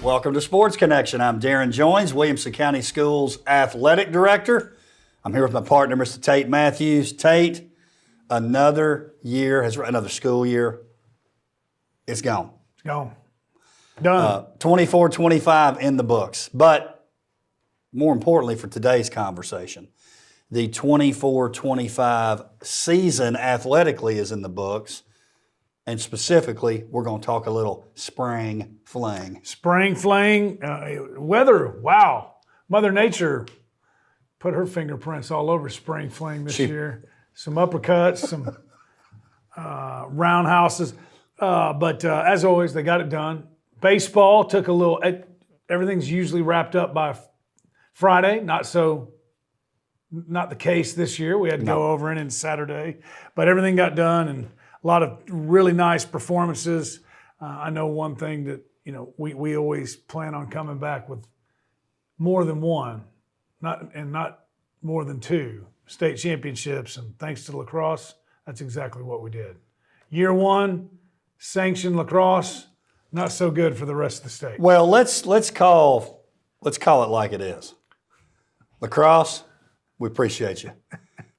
Welcome to Sports Connection. I'm Darrin Joins, Williamson County Schools Athletic Director. I'm here with my partner, Mr. Tate Mathews. Tate, another school year. It's gone. It's gone. Done. 24-25 in the books. But more importantly for today's conversation, the 24-25 season athletically is in the books. And specifically, we're going to talk a little spring fling. Spring fling, weather, wow. Mother Nature put her fingerprints all over spring fling this year. Some uppercuts, some roundhouses. But as always, they got it done. Baseball took a little, everything's usually wrapped up by Friday. Not the case this year. We had to go over in Saturday. But everything got done, and a lot of really nice performances. I know one thing that, we always plan on coming back with more than one, not more than two state championships. And thanks to Lacrosse, that's exactly what we did. Year one, sanctioned Lacrosse, not so good for the rest of the state. Well, let's call it like it is. Lacrosse, we appreciate you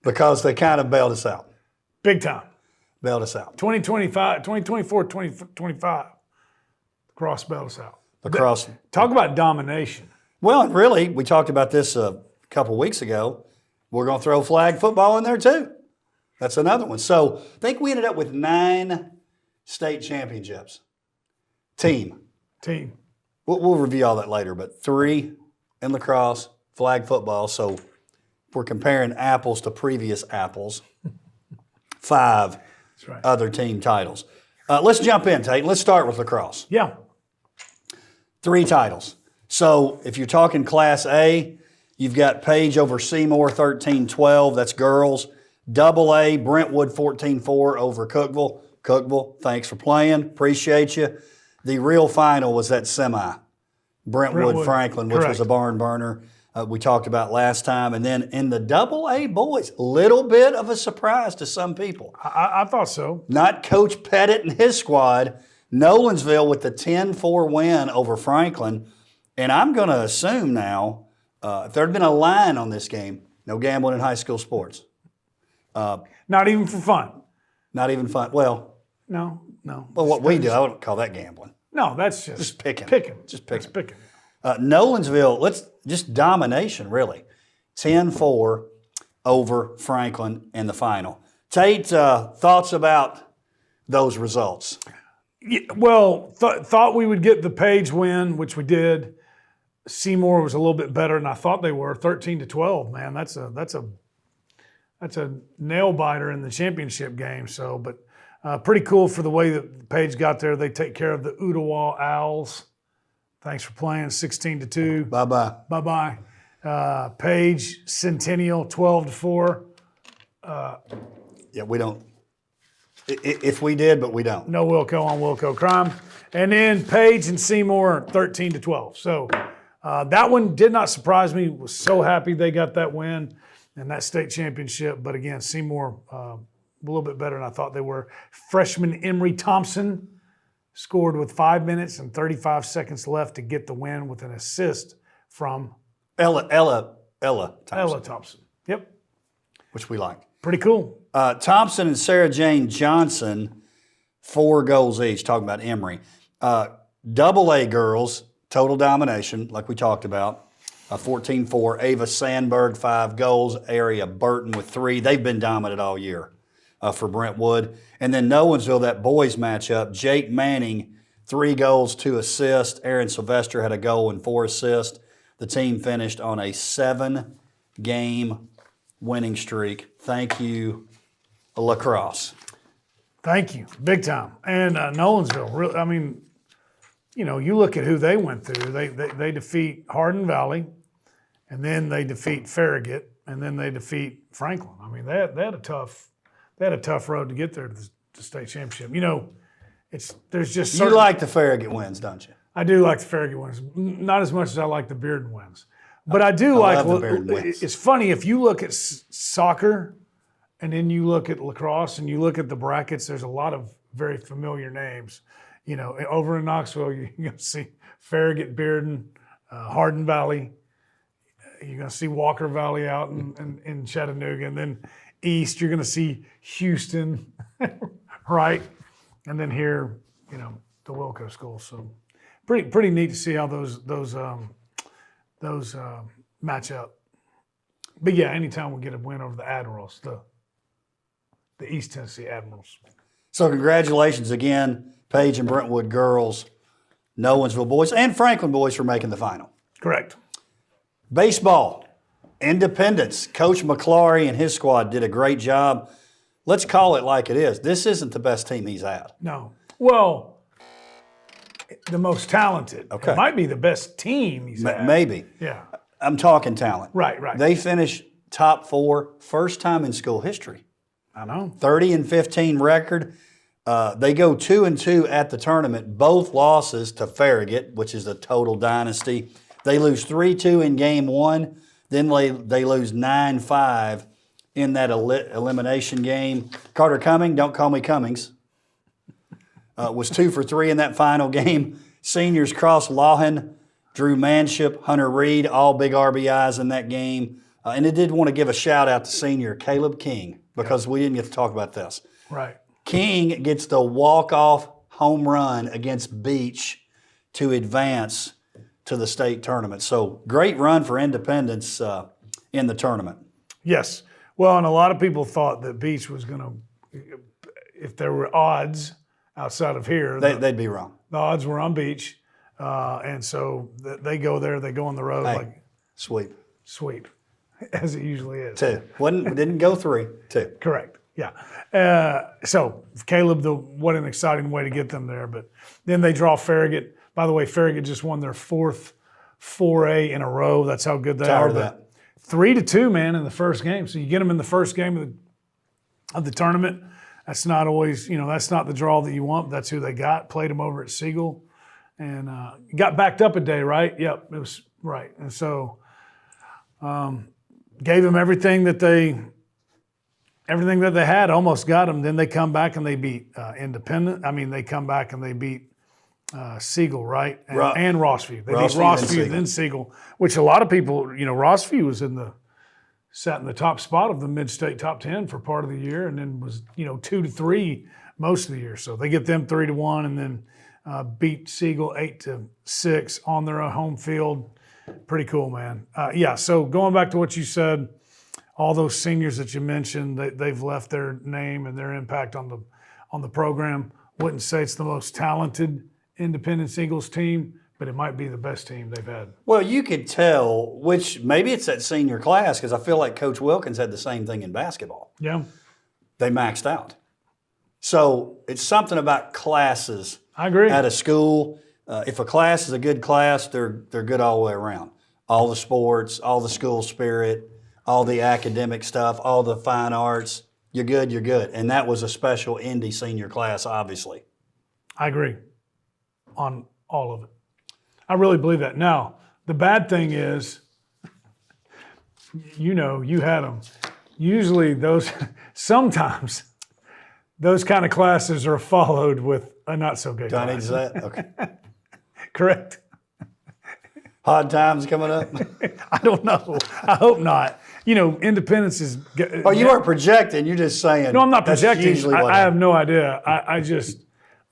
because they kind of bailed us out. Big time. Bailed us out. 2024, 2025. Lacrosse bailed us out. Lacrosse. Talk about domination. Well, really, we talked about this a couple weeks ago. We're going to throw flag football in there too. That's another one. So I think we ended up with 9 state championships. Team. We'll review all that later, but 3 in lacrosse, flag football. So if we're comparing apples to previous apples, 5 other team titles. Let's jump in, Tate. Let's start with lacrosse. Yeah. 3 titles. So if you're talking Class A, you've got Page over Seymour 13-12. That's girls. Double A, Brentwood 14-4 over Cookeville. Cookeville, thanks for playing. Appreciate you. The real final was that semi, Brentwood-Franklin, which was a barn burner. We talked about last time. And then in the Double A boys, little bit of a surprise to some people. I thought so. Not Coach Pettit and his squad. Nolensville with the 10-4 win over Franklin. And I'm going to assume now, if there had been a line on this game, no gambling in high school sports. Not even for fun. Not even fun. Well, no. Well, what we do, I wouldn't call that gambling. No, that's just picking. Just picking. Nolensville, just domination, really. 10-4 over Franklin in the final. Tate, thoughts about those results? Yeah, well, thought we would get the Page win, which we did. Seymour was a little bit better than I thought they were. 13-12, man, that's a nail biter in the championship game. So, but pretty cool for the way that Page got there. They take care of the Ottawa Owls. Thanks for playing. 16-2. Bye-bye. Bye-bye. Page, Centennial, 12-4. Yeah, we don't. If we did, but we don't. No Wilco on Wilco crime. And then Page and Seymour, 13-12. So that one did not surprise me. Was so happy they got that win and that state championship. But again, Seymour a little bit better than I thought they were. Freshman Emery Thompson scored with 5 minutes and 35 seconds left to get the win with an assist from Ella Thompson. Ella Thompson. Yep. Which we liked. Pretty cool. Thompson and Sarah Jane Johnson, 4 goals each, talking about Emory. Double A girls, total domination, like we talked about. 14-4. Ava Sandberg, 5 goals. Aria Burton with 3. They've been dominant all year for Brentwood. And then Nolensville, that boys matchup, Jake Manning, 3 goals, 2 assists. Aaron Sylvester had a goal and 4 assists. The team finished on a 7-game winning streak. Thank you, Lacrosse. Thank you. Big time. And Nolensville, really, I mean, you look at who they went through. They defeat Hardin Valley, and then they defeat Farragut, and then they defeat Franklin. I mean, they had a tough road to get there to the state championship. There's just certain, you like the Farragut wins, don't you? I do like the Farragut wins, not as much as I like the Bearden wins. But I do like. It's funny if you look at soccer, and then you look at lacrosse, and you look at the brackets. There's a lot of very familiar names. Over in Knoxville, you're going to see Farragut, Bearden, Hardin Valley. You're going to see Walker Valley out in Chattanooga. And then east, you're going to see Houston, right? And then here, the Wilco School. So pretty neat to see how those match up. But yeah, anytime we get a win over the Admirals, the East Tennessee Admirals. So congratulations again, Page and Brentwood girls, Nolensville boys, and Franklin boys for making the final. Correct. Baseball, Independence. Coach McClary and his squad did a great job. Let's call it like it is. This isn't the best team he's had. No. Well, the most talented. Okay. It might be the best team he's had. Maybe. Yeah. I'm talking talent. Right. They finished top 4, first time in school history. I know. 30-15 record. They go 2-2 at the tournament. Both losses to Farragut, which is a total dynasty. They lose 3-2 in game 1. Then they lose 9-5 in that elimination game. Carter Cumming, don't call me Cummings, was 2 for 3 in that final game. Seniors Cross Lawhan, Drew Manship, Hunter Reed, all big RBIs in that game. And I did want to give a shout out to senior Caleb King because we didn't get to talk about this. Right. King gets the walk-off home run against Beach to advance to the state tournament. So great run for Independence in the tournament. Yes. Well, and a lot of people thought that Beach was going to, if there were odds outside of here, They'd be wrong. The odds were on Beach. And so they go there, they go on the road like sweep, as it usually is. 2. Didn't go 3, 2. Correct. Yeah. So Caleb, what an exciting way to get them there. But then they draw Farragut. By the way, Farragut just won their 4th 4A in a row. That's how good they are. That. 3-2, man, in the first game. So you get them in the first game of the tournament. That's not always, that's not the draw that you want. But that's who they got. Played them over at Siegel, and got backed up a day, right? Yep, it was right. And so gave them everything that they had. Almost got them. Then they come back and they beat Independent. I mean, they come back and they beat Siegel, right? And Rossview. They beat Rossview, then Siegel, which a lot of people, Rossview was sat in the top spot of the mid-state top 10 for part of the year, and then was 2-3 most of the year. So they get them 3-1, and then beat Siegel 8-6 on their home field. Pretty cool, man. So going back to what you said, all those seniors that you mentioned, they've left their name and their impact on the program. Wouldn't say it's the most talented Independence Eagles team, but it might be the best team they've had. Well, you could tell, which maybe it's that senior class, because I feel like Coach Wilkins had the same thing in basketball. Yeah. They maxed out. So it's something about classes. I agree. At a school, if a class is a good class, they're good all the way around. All the sports, all the school spirit, all the academic stuff, all the fine arts, you're good, you're good. And that was a special Indy senior class, obviously. I agree on all of it. I really believe that. Now, the bad thing is, you had them. Usually sometimes those kind of classes are followed with a not so good class. Do I need to say that? Okay. Correct. Hard times coming up? I don't know. I hope not. Independence is. Oh, you are projecting. You're just saying. No, I'm not projecting. Usually I have no idea. I just.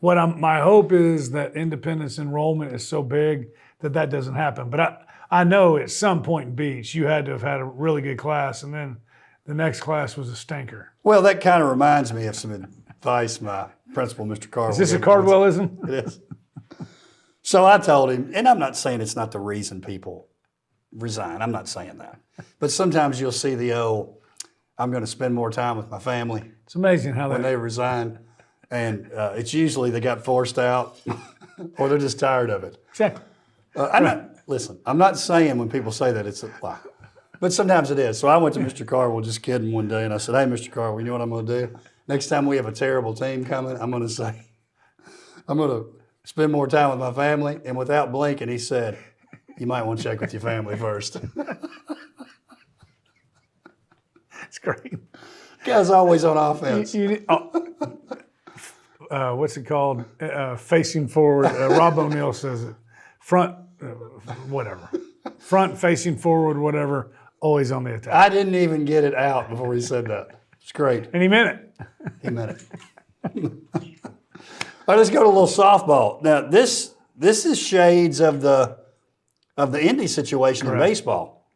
My hope is that Independence enrollment is so big that doesn't happen. But I know at some point in Beach, you had to have had a really good class, and then the next class was a stinker. Well, that kind of reminds me of some advice my principal, Mr. Cardwell. Is this a Cardwellism? It is. So I told him, and I'm not saying it's not the reason people resign. I'm not saying that. But sometimes you'll see I'm going to spend more time with my family. It's amazing how when they resign. And it's usually they got forced out or they're just tired of it. Exactly. I'm not saying when people say that it's a lie. But sometimes it is. So I went to Mr. Cardwell just kidding one day and I said, hey, Mr. Cardwell, you know what I'm going to do? Next time we have a terrible team coming, I'm going to say, I'm going to spend more time with my family. And without blinking, he said, you might want to check with your family first. It's great. Guy's always on offense. What's it called? Facing forward. Rob O'Neill says it. front, whatever, front facing forward, whatever, always on the attack. I didn't even get it out before he said that. It's great. And he meant it. He meant it. All right, let's go to a little softball. Now, this is shades of the Indy situation in baseball.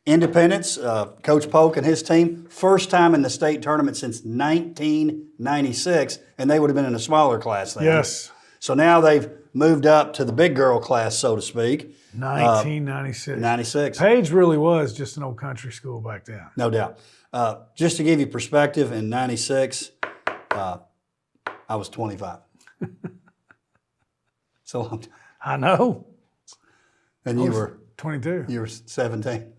Independence, Coach Polk and his team, first time in the state tournament since 1996, and they would have been in a smaller class then. Yes. So now they've moved up to the big girl class, so to speak. 1996. 96. Page really was just an old country school back then. No doubt. Just to give you perspective, in 96, I was 25. So long time. I know. And you were 22. You were 17.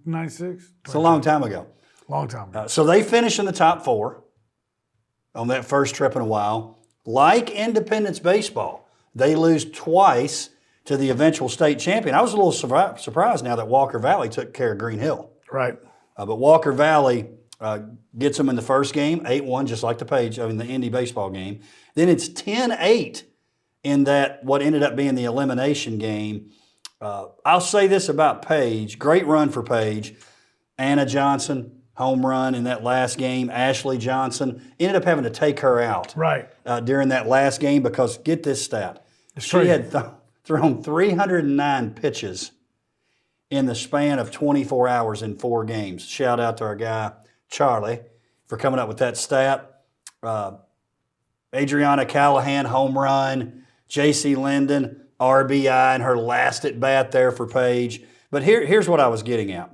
96. It's a long time ago. Long time ago. So they finished in the top 4 on that first trip in a while. Like Independence baseball, they lose twice to the eventual state champion. I was a little surprised now that Walker Valley took care of Green Hill. Right. But Walker Valley gets them in the first game, 8-1, just like the Indy baseball game. Then it's 10-8 in that what ended up being the elimination game. I'll say this about Page. Great run for Page. Anna Johnson, home run in that last game. Ashley Johnson ended up having to take her out during that last game because, get this stat, she had thrown 309 pitches in the span of 24 hours in 4 games. Shout out to our guy, Charlie, for coming up with that stat. Adriana Callahan, home run. J.C. Linden, RBI in her last at bat there for Page. But here's what I was getting at.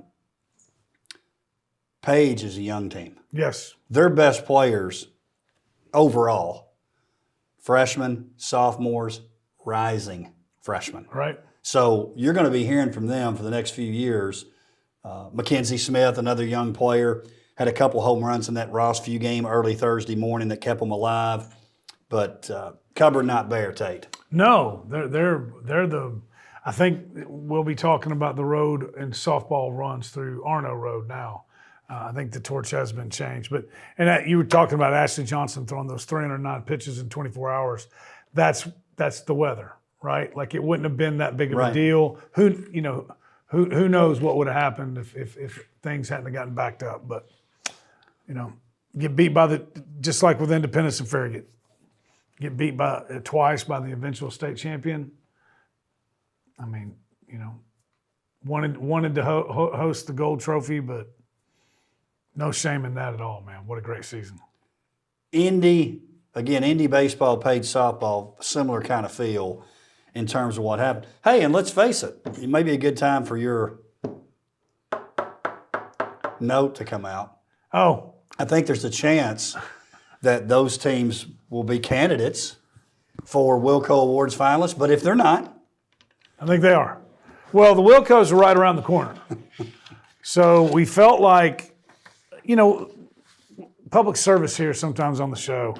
Page is a young team. Yes. Their best players overall, freshmen, sophomores, rising freshmen. Right. So you're going to be hearing from them for the next few years. Mackenzie Smith, another young player, had a couple home runs in that Rossview game early Thursday morning that kept them alive. But cupboard not bare, Tate. No, they're the. I think we'll be talking about the road and softball runs through Arno Road now. I think the torch has been changed. You were talking about Ashley Johnson throwing those 309 pitches in 24 hours. That's the weather, right? Like it wouldn't have been that big of a deal. Who knows what would have happened if things hadn't gotten backed up? But get beat just like with Independence and Farragut. Get beat twice by the eventual state champion. I mean, wanted to host the gold trophy, but no shame in that at all, man. What a great season. Indy baseball, Page softball, similar kind of feel in terms of what happened. Hey, and let's face it, it may be a good time for your note to come out. Oh. I think there's a chance that those teams will be candidates for Wilco Awards finalists, but if they're not. I think they are. Well, the Wilcos are right around the corner. So we felt like, public service here sometimes on the show.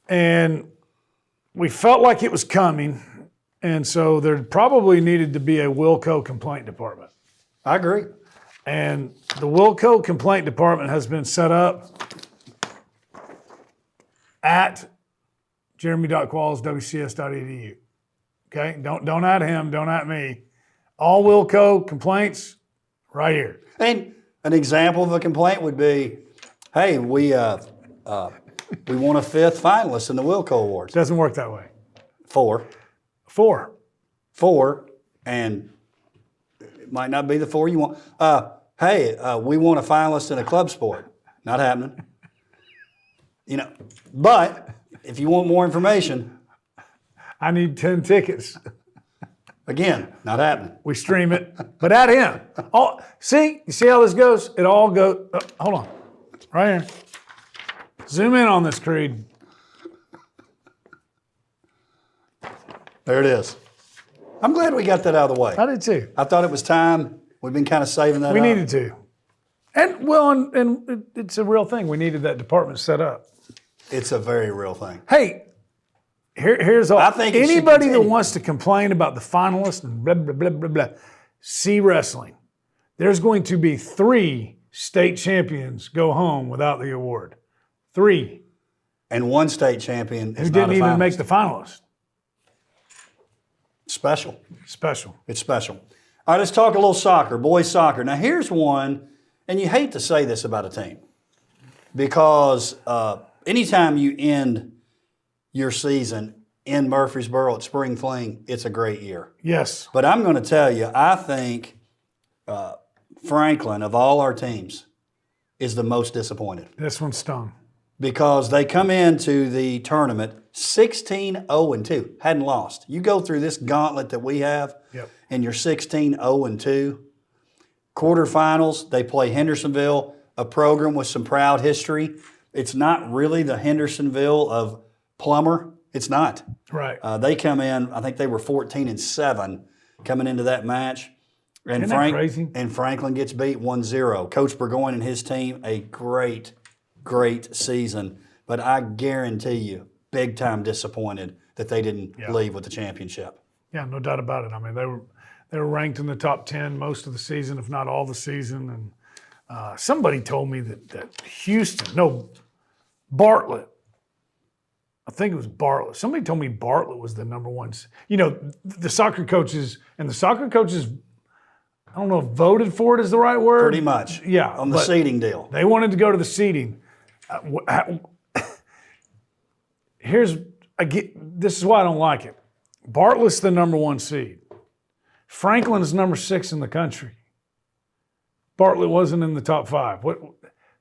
And we felt like it was coming. And so there probably needed to be a Wilco complaint department. I agree. And the Wilco complaint department has been set up at jeremy.qualls, WCS.edu. Okay? Don't at him, don't at me. All Wilco complaints right here. And an example of a complaint would be, hey, we want a 5th finalist in the Wilco Awards. Doesn't work that way. 4, and it might not be the 4 you want. Hey, we want a finalist in a club sport. Not happening. But if you want more information, I need 10 tickets. Again, not happening. We stream it, but at him. You see how this goes? It all goes. Hold on, right here. Zoom in on this, Creed. There it is. I'm glad we got that out of the way. I did too. I thought it was time. We've been kind of saving that. We needed to, and it's a real thing. We needed that department set up. It's a very real thing. Hey, here's all. I think anybody that wants to complain about the finalists and blah blah blah blah blah. See wrestling. There's going to be 3 state champions go home without the award. 3. And 1 state champion who didn't even make the finalists. special. Special. It's special. All right, let's talk a little soccer, boys soccer. Now, here's one, and you hate to say this about a team because anytime you end your season in Murfreesboro at Spring Fling, it's a great year. Yes. But I'm going to tell you, I think Franklin, of all our teams, is the most disappointed This one stung. because they come into the tournament 16-0-2, hadn't lost. You go through this gauntlet that we have, Yep. and you're 16-0-2. Quarterfinals, they play Hendersonville, a program with some proud history. It's not really the Hendersonville of Plummer. It's not. Right. They come in, I think they were 14-7 coming into that match. And Isn't that crazy? And Franklin gets beat 1-0. Coach Burgoyne and his team, a great, great season. But I guarantee you, big time disappointed that they didn't leave with the championship. Yeah, no doubt about it. I mean, they were ranked in the top 10 most of the season, if not all the season. And somebody told me that Bartlett. I think it was Bartlett. Somebody told me Bartlett was the number one. You know, the soccer coaches, I don't know if voted for it is the right word. Pretty much. Yeah. On the seeding deal. They wanted to go to the seeding. This is why I don't like it. Bartlett's the number one seed. Franklin is number 6 in the country. Bartlett wasn't in the top 5. What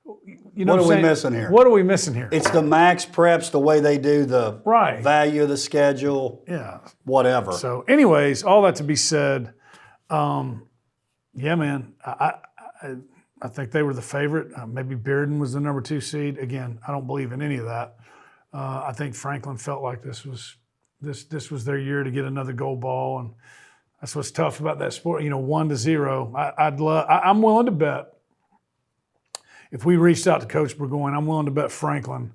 are we missing here? What are we missing here? It's the max preps, the way they do the Right. value of the schedule, whatever. So, anyways, all that to be said, yeah, man, I think they were the favorite. Maybe Bearden was the number 2 seed. Again, I don't believe in any of that. I think Franklin felt like this was their year to get another gold ball, and that's what's tough about that sport. 1-0. I'm willing to bet. If we reached out to Coach Burgoyne, I'm willing to bet Franklin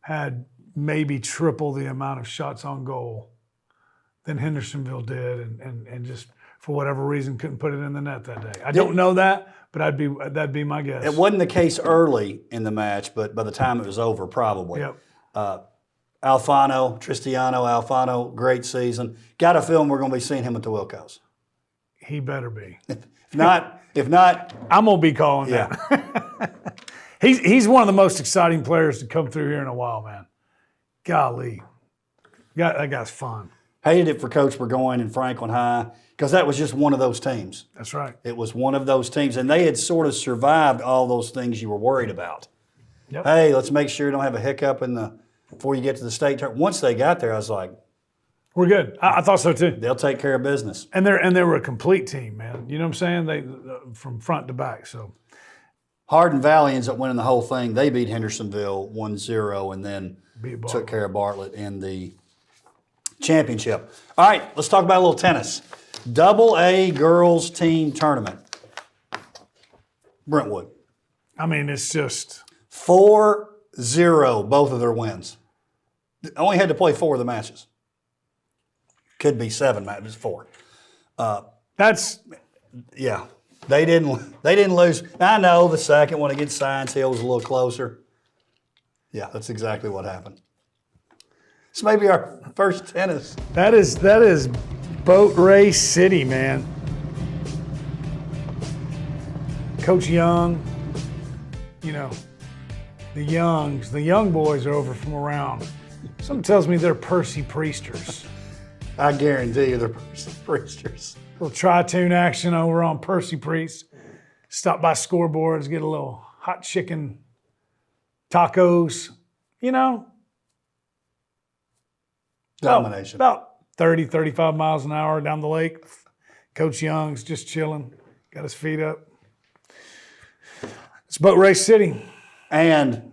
had maybe triple the amount of shots on goal than Hendersonville did, and just for whatever reason couldn't put it in the net that day. I don't know that, but that'd be my guess. It wasn't the case early in the match, but by the time it was over, probably. Yep. Alfano, great season. Got a feeling we're going to be seeing him at the Wilcos. He better be. If not, I'm gonna be calling yeah. that. He's one of the most exciting players to come through here in a while, man. Golly, that guy's fun. Hated it for Coach Burgoyne and Franklin High because that was just one of those teams. That's right. It was one of those teams, and they had sort of survived all those things you were worried about. Yep. Hey, let's make sure you don't have a hiccup before you get to the state tournament. Once they got there, I was like, we're good. I thought so too. they'll take care of business. And they were a complete team, man. You know what I'm saying? They from front to back. So Hardin Valley ends up winning the whole thing. They beat Hendersonville 1-0 and then took care of Bartlett in the championship. All right, let's talk about a little tennis. AA girls team tournament. Brentwood. I mean, it's just 4-0, both of their wins. Only had to play 4 of the matches. Could be 7 matches, 4. that's Yeah, they didn't lose. I know the second one against Science Hill was a little closer. Yeah, that's exactly what happened. This may be our first tennis. that is boat race city, man. Coach Young, the young boys are over from around. Something tells me they're Percy Priesters. I guarantee you they're Priesters. Little tri-tune action over on Percy Priest. Stop by scoreboards, get a little hot chicken tacos, Domination. About 30, 35 miles an hour down the lake. Coach Young's just chilling, got his feet up. It's boat race city. And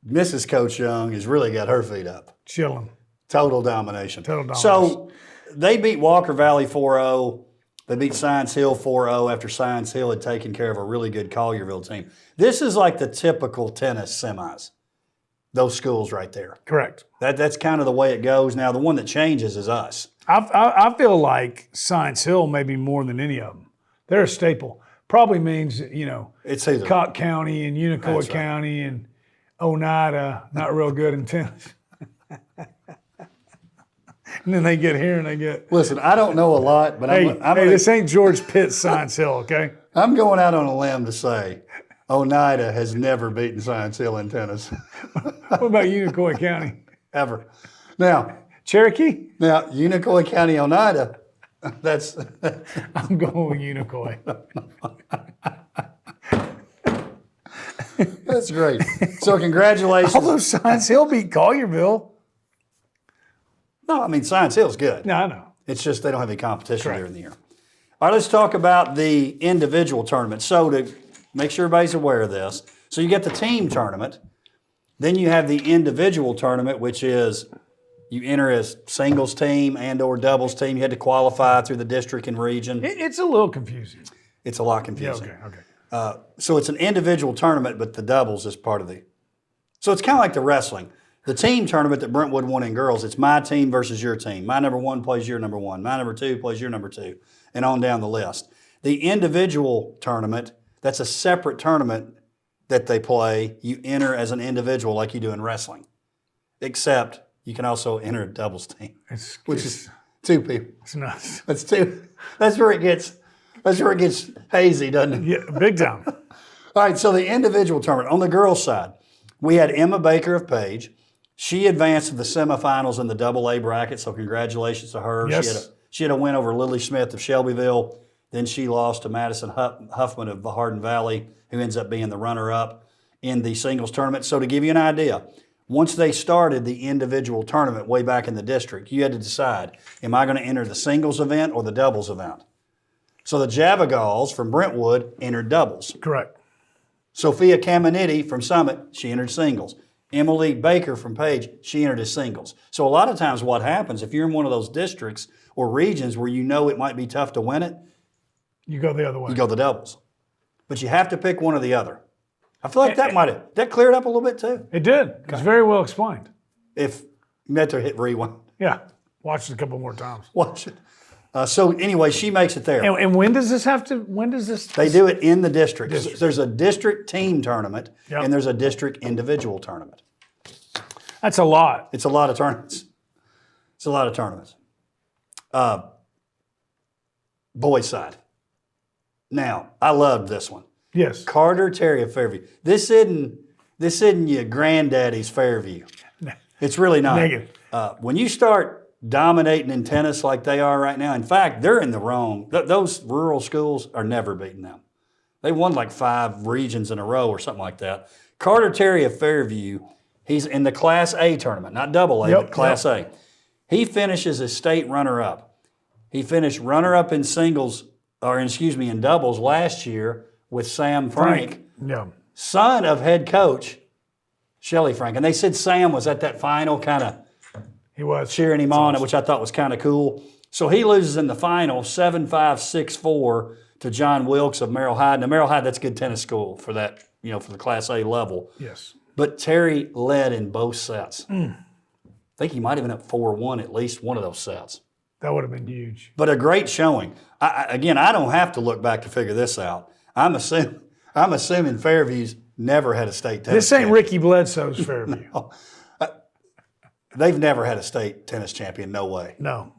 Mrs. Coach Young has really got her feet up. Chilling. Total domination. Total domination. So they beat Walker Valley 4-0. They beat Science Hill 4-0 after Science Hill had taken care of a really good Collierville team. This is like the typical tennis semis, those schools right there. Correct. That's kind of the way it goes. Now, the one that changes is us. I feel like Science Hill maybe more than any of them. They're a staple. Probably means, It's either. Cott County and Unicoi County and Oneida, not real good in tennis. And then they get here and they get. Listen, I don't know a lot, but This ain't George Pitt's Science Hill, okay? I'm going out on a limb to say Oneida has never beaten Science Hill in tennis. What about Unicoi County? Ever. Now, Cherokee? Unicoi County, Oneida, that's. I'm going with Unicoi. That's great. So congratulations. Although Science Hill beat Collierville. No, I mean, Science Hill's good. No, I know. It's just they don't have any competition during the year. All right, let's talk about the individual tournament. So to make sure everybody's aware of this, so you get the team tournament, then you have the individual tournament, which is you enter as singles team and or doubles team. You had to qualify through the district and region. It's a little confusing. It's a lot confusing. Yeah, okay. So it's an individual tournament, but the doubles is part of the. So it's kind of like the wrestling. The team tournament that Brentwood won in girls, it's my team versus your team. My number one plays your number one. My number two plays your number two, and on down the list. The individual tournament, that's a separate tournament that they play. You enter as an individual like you do in wrestling, except you can also enter a doubles team, which is two people. It's nuts. That's two. That's where it gets hazy, doesn't it? Yeah, big time. All right, so the individual tournament. On the girls' side, we had Emma Baker of Page. She advanced to the semifinals in the AA bracket, so congratulations to her. Yes. She had a win over Lily Smith of Shelbyville. Then she lost to Madison Huffman of the Hardin Valley, who ends up being the runner-up in the singles tournament. So to give you an idea, once they started the individual tournament way back in the district, you had to decide, am I going to enter the singles event or the doubles event? So the Javagals from Brentwood entered doubles. Correct. Sophia Caminiti from Summit, she entered singles. Emily Baker from Page, she entered as singles. So a lot of times what happens, if you're in one of those districts or regions where you know it might be tough to win it, you go the other way. you go the doubles. But you have to pick one or the other. I feel like that cleared up a little bit too. It did. It's very well explained. If you had to hit rewind. Yeah. Watch it a couple more times. Watch it. So anyway, she makes it there. And when does this They do it in the district. There's a district team tournament Yep. and there's a district individual tournament. That's a lot. It's a lot of tournaments. It's a lot of tournaments. Boys side. Now, I loved this one. Yes. Carter Terry of Fairview. This isn't your granddaddy's Fairview. It's really not. Negative. When you start dominating in tennis like they are right now, in fact, they're in the wrong. Those rural schools are never beating them. They won like 5 regions in a row or something like that. Carter Terry of Fairview, he's in the Class A tournament, not AA, but Class A. He finishes as state runner-up. He finished runner-up in singles, in doubles last year with Sam Frank, son of head coach Shelly Frank. And they said Sam was at that final kind of he was cheering him on, which I thought was kind of cool. So he loses in the final 7-5, 6-4 to John Wilkes of Merrill Hyde. Now, Merrill Hyde, that's a good tennis school for that, for the Class A level. Yes. But Terry led in both sets. I think he might have been up 4-1 at least one of those sets. That would have been huge. But a great showing. I don't have to look back to figure this out. I'm assuming Fairview's never had a state tennis This ain't champion. Ricky Bledsoe's Fairview. No. They've never had a state tennis champion. No way. No.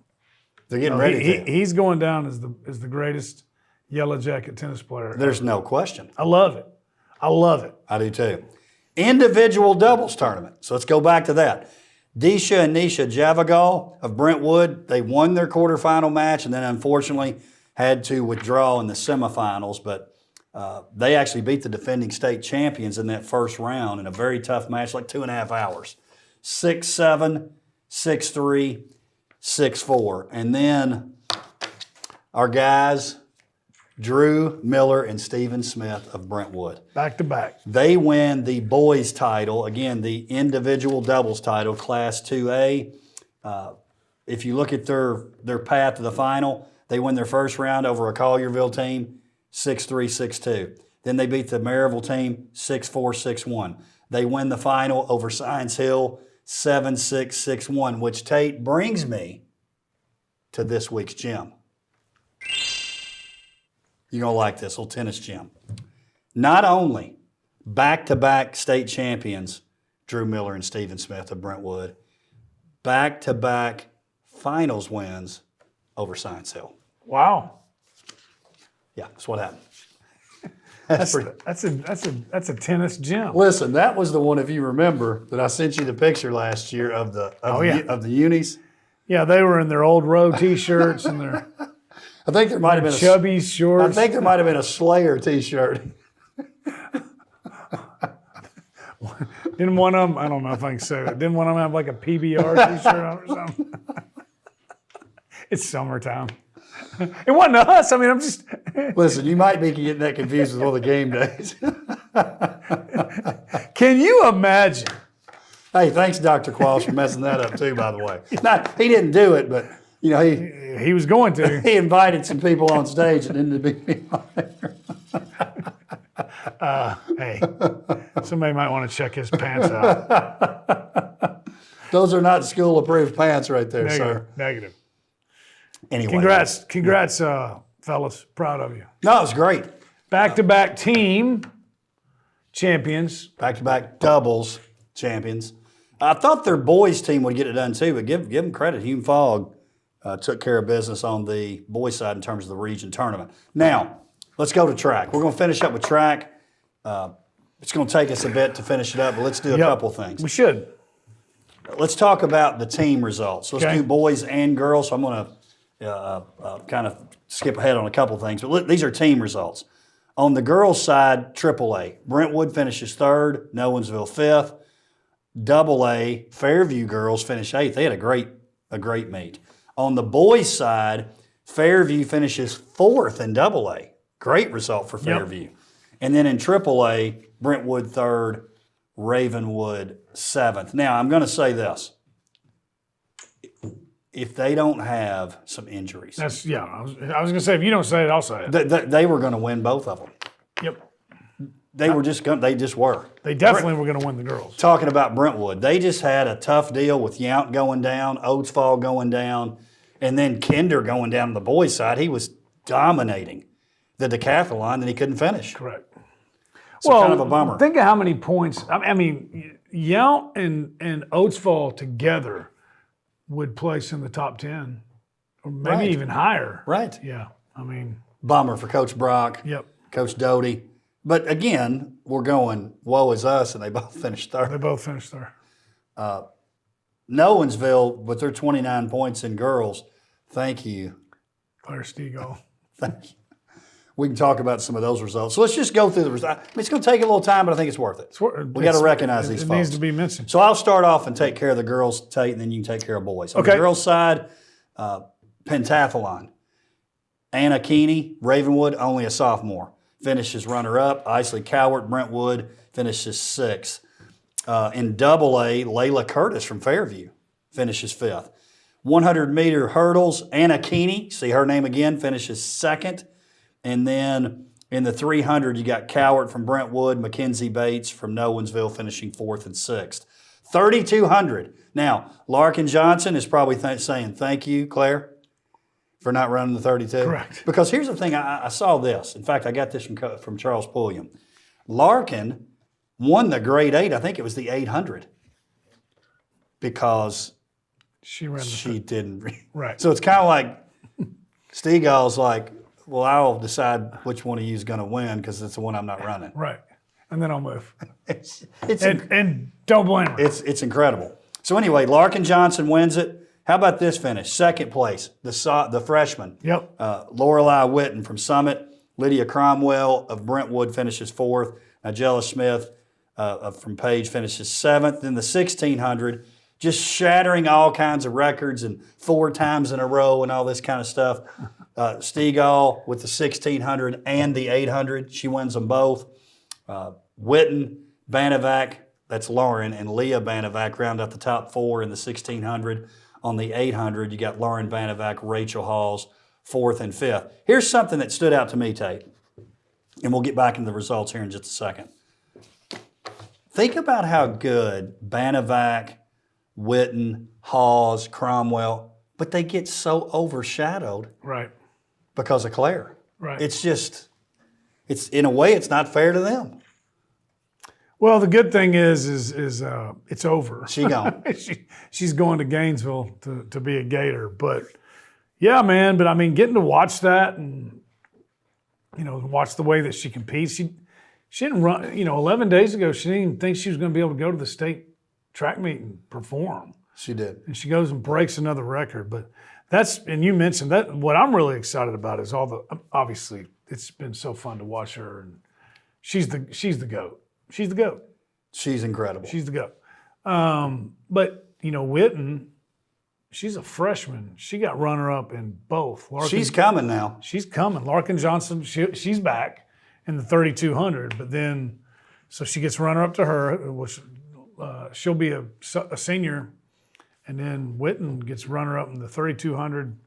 They're getting ready to. He's going down as the greatest Yellow Jacket tennis player. There's no question. I love it. I do too. Individual doubles tournament. So let's go back to that. Disha and Nisha Javagal of Brentwood, they won their quarterfinal match and then unfortunately had to withdraw in the semifinals, but they actually beat the defending state champions in that first round in a very tough match, like 2.5 hours. 6-7, 6-3, 6-4. And then our guys, Drew Miller and Stephen Smith of Brentwood. Back to back. They win the boys title, again, the individual doubles title, Class 2A. If you look at their path to the final, they win their first round over a Collierville team, 6-3, 6-2. Then they beat the Maryville team, 6-4, 6-1. They win the final over Science Hill, 7-6, 6-1, which, Tate, brings me to this week's gym. You're going to like this little tennis gym. Not only back-to-back state champions, Drew Miller and Stephen Smith of Brentwood, back-to-back finals wins over Science Hill. Wow. Yeah, that's what happened. That's a tennis gem. Listen, that was the one, if you remember, that I sent you the picture last year of the unis. Yeah, they were in their old row T-shirts and their I think there might have been chubby shorts. I think there might have been a Slayer T-shirt. Didn't one of them, I don't know if I can say that, didn't one of them have like a PBR T-shirt on or something? It's summertime. It wasn't us. I mean, I'm just... Listen, you might be getting that confused with all the game days. Can you imagine? Hey, thanks, Dr. Qualls, for messing that up too, by the way. He didn't do it, but, you know, he was going to. He invited some people on stage and ended up being on there. Hey, somebody might want to check his pants out. Those are not school-approved pants right there, sir. Negative. Anyway. Congrats, fellas. Proud of you. No, it was great. Back-to-back team champions. Back-to-back doubles champions. I thought their boys team would get it done too, but give them credit. Hume Fogg took care of business on the boys side in terms of the region tournament. Now, let's go to track. We're going to finish up with track. It's going to take us a bit to finish it up, but let's do a couple things. We should. Let's talk about the team results. Let's Okay. do boys and girls. So I'm going to kind of skip ahead on a couple things, but these are team results. On the girls' side, AAA, Brentwood finishes third, Nowensville fifth. AA, Fairview girls finish eighth. They had a great meet. On the boys' side, Fairview finishes fourth in AA. Great result for Fairview. Yep. And then in AAA, Brentwood third, Ravenwood seventh. Now, I'm going to say this. If they don't have some injuries. I was going to say, if you don't say it, I'll say it. They were going to win both of them. Yep. They just were. They definitely were going to win the girls. Talking about Brentwood, they just had a tough deal with Yount going down, Oatsfall going down, and then Kinder going down on the boys' side. He was dominating the decathlon, and he couldn't finish. Correct. So kind of a bummer. Think of how many points. I mean, Yount and Oatsfall together would place in the top 10, or maybe even higher. Right. Yeah. I mean, bummer for Coach Brock. Yep. Coach Doty. But again, we're going, woe is us, and they both finished third. They both finished third. Nowensville, with their 29 points in girls, thank you. Claire Stegall. Thank you. We can talk about some of those results. So let's just go through the results. I mean, it's going to take a little time, but I think it's worth it. We got to recognize these folks. It needs to be mentioned. So I'll start off and take care of the girls, Tate, and then you can take care of boys. On the girls' side, pentathlon. Anna Keeney, Ravenwood, only a sophomore, finishes runner-up. Isley Cowart, Brentwood, finishes sixth. In AA, Layla Curtis from Fairview finishes fifth. 100-meter hurdles, Anna Keeney, see her name again, finishes second. And then in the 300, you got Cowart from Brentwood, Mackenzie Bates from Nowensville finishing fourth and sixth. 3,200. Now, Larkin Johnson is probably saying, thank you, Claire, for not running the 32. Correct. Because here's the thing, I saw this. In fact, I got this from Charles Pulliam. Larkin won the grade 8, I think it was the 800, because she didn't. Right. So it's kind of like Stegall's like, well, I'll decide which one of you is going to win because it's the one I'm not running. Right. And then I'll move. And don't blame her. It's incredible. So anyway, Larkin Johnson wins it. How about this finish? Second place, the freshman. Yep. Lorelei Witten from Summit. Lydia Cromwell of Brentwood finishes fourth. Nigella Smith from Page finishes seventh. Then the 1,600, just shattering all kinds of records and 4 times in a row and all this kind of stuff. Stegall with the 1,600 and the 800. She wins them both. Witten, Banavac, that's Lauren, and Leah Banavac round out the top 4 in the 1,600. On the 800, you got Lauren Banavac, Rachel Halls, 4th and 5th. Here's something that stood out to me, Tate, and we'll get back into the results here in just a second. Think about how good Banavac, Witten, Halls, Cromwell, but they get so overshadowed. Right. Because of Claire. Right. It's in a way, it's not fair to them. Well, the good thing is it's over. She gone. She's going to Gainesville to be a Gator. But yeah, man. But I mean, getting to watch that and watch the way that she competes. She didn't run. 11 days ago, she didn't even think she was going to be able to go to the state track meet and perform. She did. And she goes and breaks another record. But and you mentioned that. What I'm really excited about is obviously it's been so fun to watch her, and she's the GOAT. She's the GOAT. She's incredible. She's the GOAT. But Witten, she's a freshman. She got runner-up in both. She's coming now. She's coming. Larkin Johnson, she's back in the 3,200. But then, so she gets runner-up to her, which she'll be a senior. And then Witten gets runner-up in the 3,200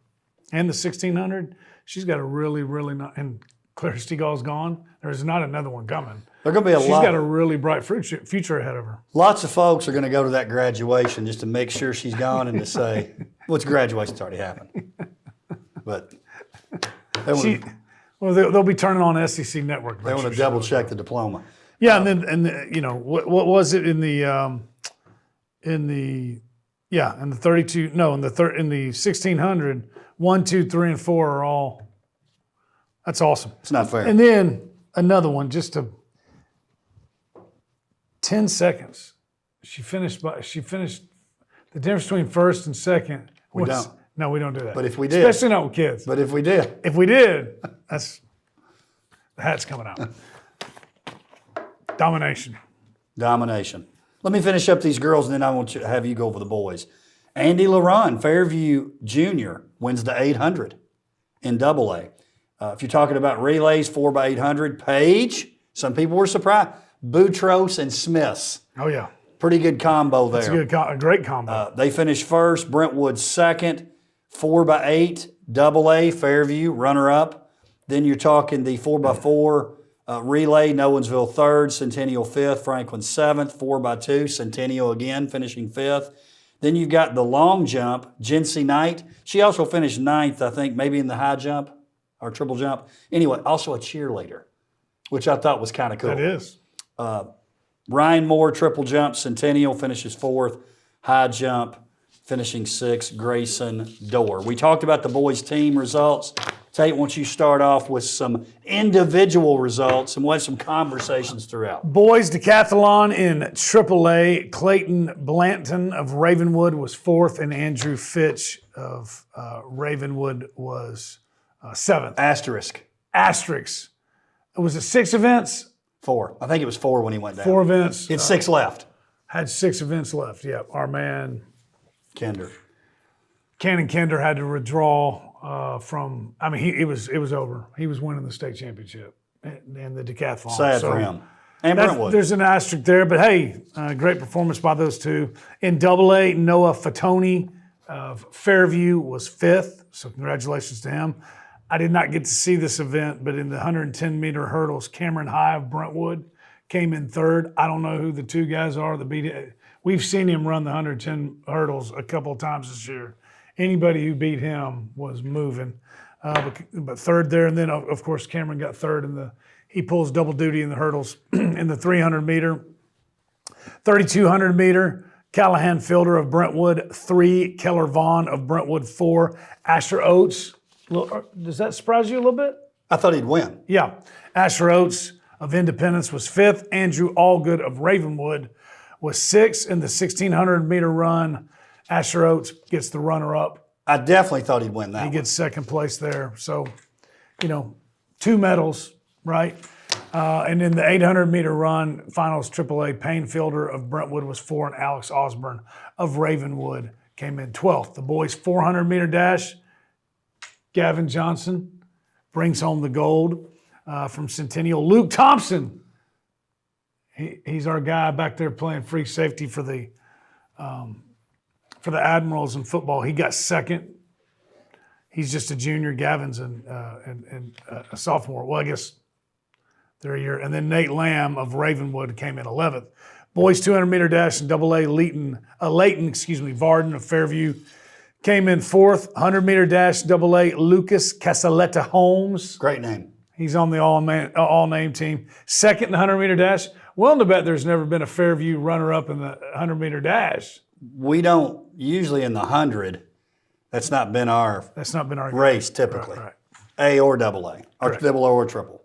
and the 1,600. She's got a really, really not. And Claire Stegall's gone. There's not another one coming. There's going to be She's got a really bright future ahead of her. Lots of folks are going to go to that graduation just to make sure she's gone and to say, well, it's graduation's already happened. But they'll be turning on SEC Network. They want to double check the diploma. Yeah, what was it in the 32? No, in the 1,600. 1, 2, 3, and 4 are all. That's awesome. It's not fair. And then another one, just to 10 seconds. She finished the difference between first and second. We don't. No, we don't do that. But if we did. Especially not with kids. But if we did. If we did, the hat's coming out. Domination. Let me finish up these girls, and then I want to have you go over the boys. Andy LaRon, Fairview Jr., wins the 800 in AA. If you're talking about relays, 4x800, Paige, some people were surprised. Boutros and Smiths. Oh, yeah. Pretty good combo there. It's a great combo. They finished first. Brentwood second. 4x8 AA, Fairview, runner-up. Then you're talking the 4x4 relay, Nowensville third, Centennial fifth, Franklin seventh, 4x2, Centennial again, finishing fifth. Then you've got the long jump, Jency Knight. She also finished ninth, I think, maybe in the high jump or triple jump. Anyway, also a cheerleader, which I thought was kind of cool. That is. Ryan Moore, triple jump, Centennial finishes fourth. High jump, finishing sixth, Grayson Dorr. We talked about the boys' team results. Tate, why don't you start off with some individual results, and we'll have some conversations throughout. Boys decathlon in AAA, Clayton Blanton of Ravenwood was fourth, and Andrew Fitch of Ravenwood was seventh. Asterisk. Was it 6 events? 4. I think it was 4 when he went down. 4 events. He had 6 left. Had 6 events left, yeah. Our man Kender. Cannon Kender had to withdraw it was over. He was winning the state championship and the decathlon. Sad for him. And Brentwood. There's an asterisk there, but hey, great performance by those two. In AA, Noah Fatoni of Fairview was 5th, so congratulations to him. I did not get to see this event, but in the 110-meter hurdles, Cameron High of Brentwood came in 3rd. I don't know who the 2 guys are that beat it. We've seen him run the 110 hurdles a couple of times this year. Anybody who beat him was moving. But 3rd there, and then, of course, Cameron got 3rd. He pulls double duty in the hurdles in the 300-meter. 3,200-meter, Callahan Fielder of Brentwood, 3. Keller Vaughn of Brentwood, 4. Asher Oates. Does that surprise you a little bit? I thought he'd win. Yeah. Asher Oates of Independence was 5th. Andrew Allgood of Ravenwood was 6th in the 1,600-meter run. Asher Oates gets the runner-up. I definitely thought he'd win that. He gets 2nd place there. So, 2 medals, right? And in the 800-meter run, finals AAA, Payne Fielder of Brentwood was 4, and Alex Osborne of Ravenwood came in 12th. The boys' 400-meter dash, Gavin Johnson brings home the gold from Centennial. Luke Thompson, he's our guy back there playing free safety for the Admirals in football. He got 2nd. He's just a junior. Gavin's a sophomore. Well, I guess they're a year. And then Nate Lamb of Ravenwood came in 11th. Boys 200-meter dash in AA, Leighton, Varden of Fairview came in 4th. 100-meter dash AA, Lucas Casaletta Holmes. Great name. He's on the all-name team. Second in the 100-meter dash. Willing to bet there's never been a Fairview runner-up in the 100-meter dash. We don't usually in the 100. That's not been our race typically. Right. A or double A, or Correct. double O or triple.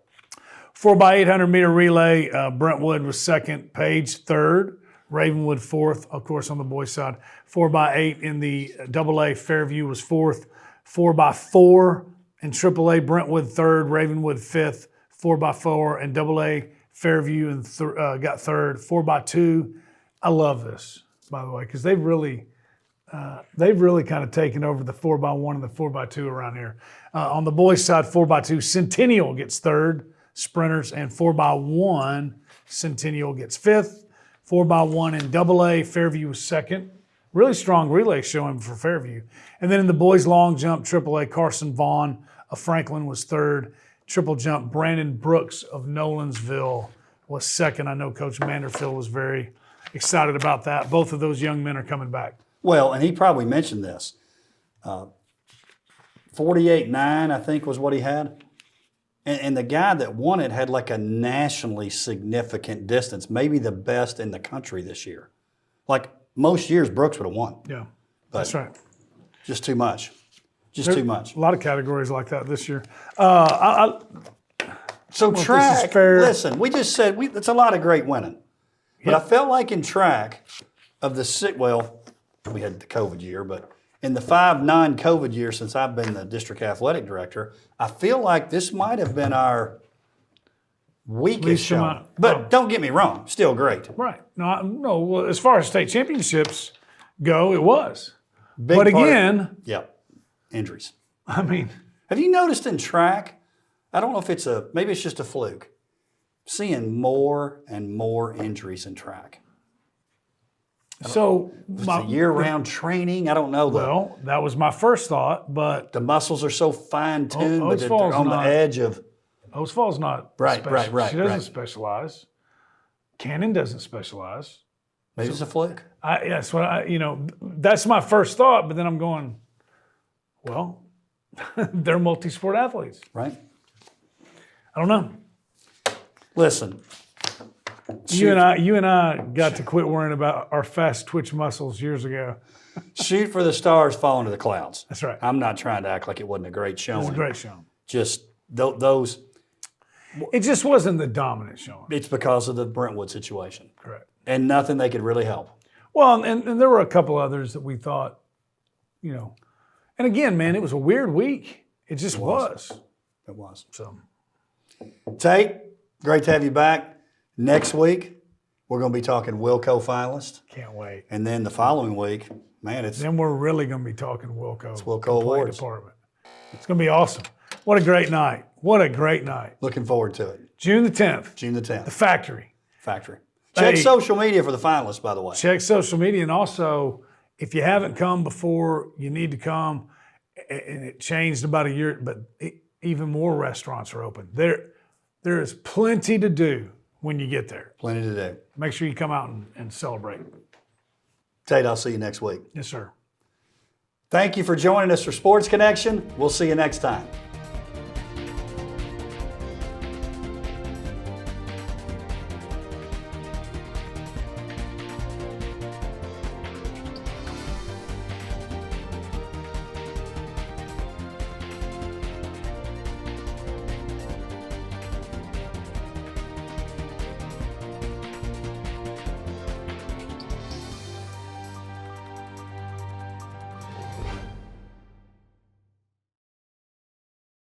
4x800 meter relay. Brentwood was second. Page third. Ravenwood fourth. Of course, on the boys' side. 4x8 in the double A. Fairview was fourth. 4x4 in triple A. Brentwood third. Ravenwood fifth. 4x4 and double A. Fairview and got third. 4x2. I love this, by the way, because they've really kind of taken over the 4x1 and the 4x2 around here. On the boys' side, 4x2, Centennial gets third, sprinters, and 4x1, Centennial gets fifth. 4x1 in double A, Fairview was second. Really strong relay showing for Fairview. And then in the boys' long jump, triple A, Carson Vaughn of Franklin was third. Triple jump, Brandon Brooks of Nolensville was second. I know Coach Manderfield was very excited about that. Both of those young men are coming back. Well, and he probably mentioned this. 48.9, I think, was what he had. And the guy that won it had like a nationally significant distance, maybe the best in the country this year. Like most years, Brooks would have won. Yeah, But that's right. Just too much. Too much. A lot of categories like that this year. So this track, is fair. listen, we just said it's a lot of great winning. But Yep. I felt like in track of the we had the COVID year, but in the 5 non-COVID years since I've been the district athletic director, I feel like this might have been our weakest Least showing. amount. But don't get me wrong, still great. Right. No. Well, as far as state championships go, it was. Big But part- again, Yep, injuries. I mean, Have you noticed in track, I don't know if maybe it's just a fluke, seeing more and more injuries in track. so It's a year-round training. I don't know. well, that was my first thought, but The muscles are so fine-tuned, but they're Oswald's on the not- edge of. Oswald's not Right. She doesn't right. specialize. Cannon doesn't specialize. Maybe it's a fluke. That's that's my first thought, but then I'm going, well, they're multi-sport athletes. Right? I don't know. Listen. You and I got to quit worrying about our fast twitch muscles years ago. Shoot for the stars, fall into the clouds. That's right. I'm not trying to act like it wasn't a great It showing. was a great show. Just those, It just wasn't the dominant showing. it's because of the Brentwood situation. Correct. And nothing they could really help. Well, and there were a couple others that we thought, and again, man, it was a weird week. It just was. It was. So Tate, great to have you back. Next week, we're going to be talking Wilco finalist. can't wait. And then the following week, man, it's Then we're really going to be talking Wilco. Wilco Play Awards. Department. It's going to be awesome. What a great night. What a great night. Looking forward to it. June the 10th, June the the 10th, factory. factory. Check Hey. social media for the finalists, by the way. Check social media, and also, if you haven't come before, you need to come. And it changed about a year, but even more restaurants are open. There is plenty to do when you get there. Plenty to do. Make sure you come out and celebrate. Tate, I'll see you next week. Yes, sir. Thank you for joining us for Sports Connection. We'll see you next time.